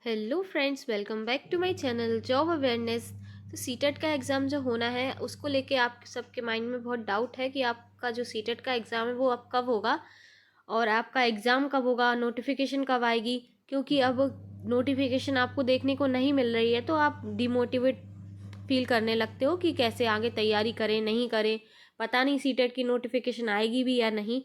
Hello friends, welcome back to my channel job awareness. तो CTET का exam जो होना है उसको लेके आप सबके माइंड में बहुत डाउट है कि आपका जो सीटेट का एग्ज़ाम है वो अब कब होगा और आपका एग्ज़ाम कब होगा, नोटिफिकेशन कब आएगी। क्योंकि अब नोटिफिकेशन आपको देखने को नहीं मिल रही है तो आप डिमोटिवेट फील करने लगते हो कि कैसे आगे तैयारी करें नहीं करें, पता नहीं सीटेट की नोटिफिकेशन आएगी भी या नहीं।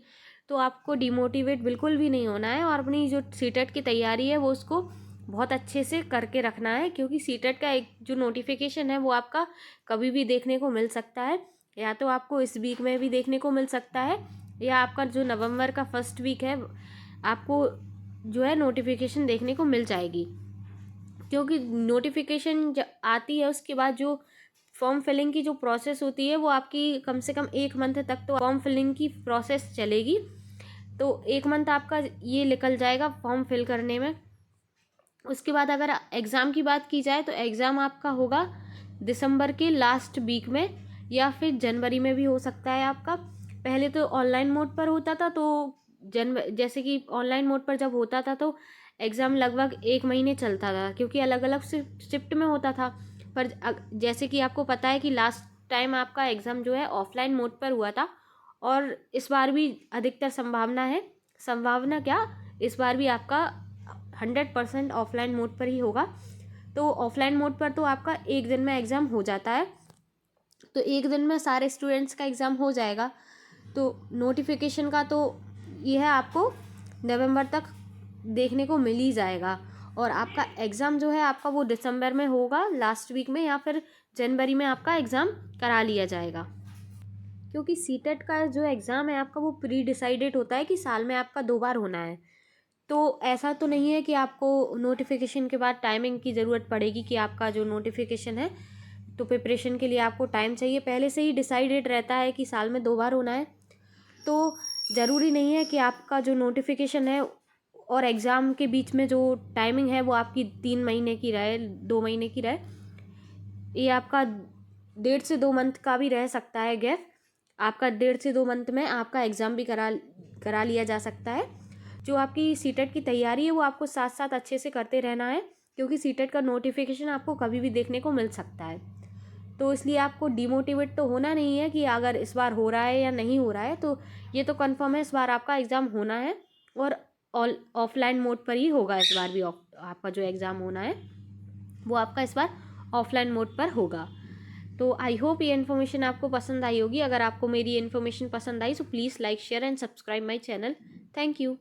तो आपको डिमोटिवेट बिल्कुल भी नहीं होना है और अपनी जो सीटेट की तैयारी है वो उसको बहुत अच्छे से करके रखना है। क्योंकि सीटेट का एक जो नोटिफिकेशन है वो आपका कभी भी देखने को मिल सकता है, या तो आपको इस वीक में भी देखने को मिल सकता है या आपका जो नवंबर का फर्स्ट वीक है आपको जो है नोटिफिकेशन देखने को मिल जाएगी। क्योंकि नोटिफिकेशन आती है उसके बाद जो फॉर्म फिलिंग की जो प्रोसेस होती है वो आपकी कम से कम 1 मंथ तक तो फॉर्म फिलिंग की प्रोसेस चलेगी। तो 1 मंथ आपका ये निकल जाएगा फॉर्म फिल करने में। उसके बाद अगर एग्ज़ाम की बात की जाए तो एग्ज़ाम आपका होगा दिसंबर के लास्ट वीक में या फिर जनवरी में भी हो सकता है आपका। पहले तो ऑनलाइन मोड पर होता था, तो जैसे कि ऑनलाइन मोड पर जब होता था तो एग्ज़ाम लगभग 1 महीने चलता था क्योंकि अलग अलग शिफ्ट में होता था। पर जैसे कि आपको पता है कि लास्ट टाइम आपका एग्ज़ाम जो है ऑफलाइन मोड पर हुआ था और इस बार भी अधिकतर संभावना क्या, इस बार भी आपका 100% ऑफलाइन मोड पर ही होगा। तो ऑफलाइन मोड पर तो आपका एक दिन में एग्ज़ाम हो जाता है, तो एक दिन में सारे स्टूडेंट्स का एग्ज़ाम हो जाएगा। तो नोटिफिकेशन का तो यह है आपको नवंबर तक देखने को मिल ही जाएगा। और आपका एग्ज़ाम जो है आपका वो दिसंबर में होगा लास्ट वीक में या फिर जनवरी में आपका एग्ज़ाम करा लिया जाएगा। क्योंकि सीटेट का जो एग्ज़ाम है आपका वो प्री डिसाइडेड होता है कि साल में आपका 2 बार होना है। तो ऐसा तो नहीं है कि आपको नोटिफिकेशन के बाद टाइमिंग की ज़रूरत पड़ेगी कि आपका जो नोटिफिकेशन है तो प्रिपरेशन के लिए आपको टाइम चाहिए। पहले से ही डिसाइडेड रहता है कि साल में 2 बार होना है। तो ज़रूरी नहीं है कि आपका जो नोटिफिकेशन है और एग्ज़ाम के बीच में जो टाइमिंग है वो आपकी 3 महीने की रहे, 2 महीने की रहे। ये आपका 1.5 से 2 मंथ का भी रह सकता है गैप। आपका 1.5 से 2 मंथ में आपका एग्ज़ाम भी करा लिया जा सकता है। जो आपकी सीटेट की तैयारी है वो आपको साथ साथ अच्छे से करते रहना है, क्योंकि सीटेट का नोटिफिकेशन आपको कभी भी देखने को मिल सकता है। तो इसलिए आपको डिमोटिवेट तो होना नहीं है कि अगर इस बार हो रहा है या नहीं हो रहा है। तो ये तो कंफर्म है इस बार आपका एग्ज़ाम होना है और ऑफलाइन मोड पर ही होगा। इस बार भी आपका जो एग्ज़ाम होना है वो आपका इस बार ऑफलाइन मोड पर होगा। तो आई होप ये इन्फॉर्मेशन आपको पसंद आई होगी। अगर आपको मेरी इन्फॉर्मेशन पसंद आई तो please like share and subscribe my channel. Thank you.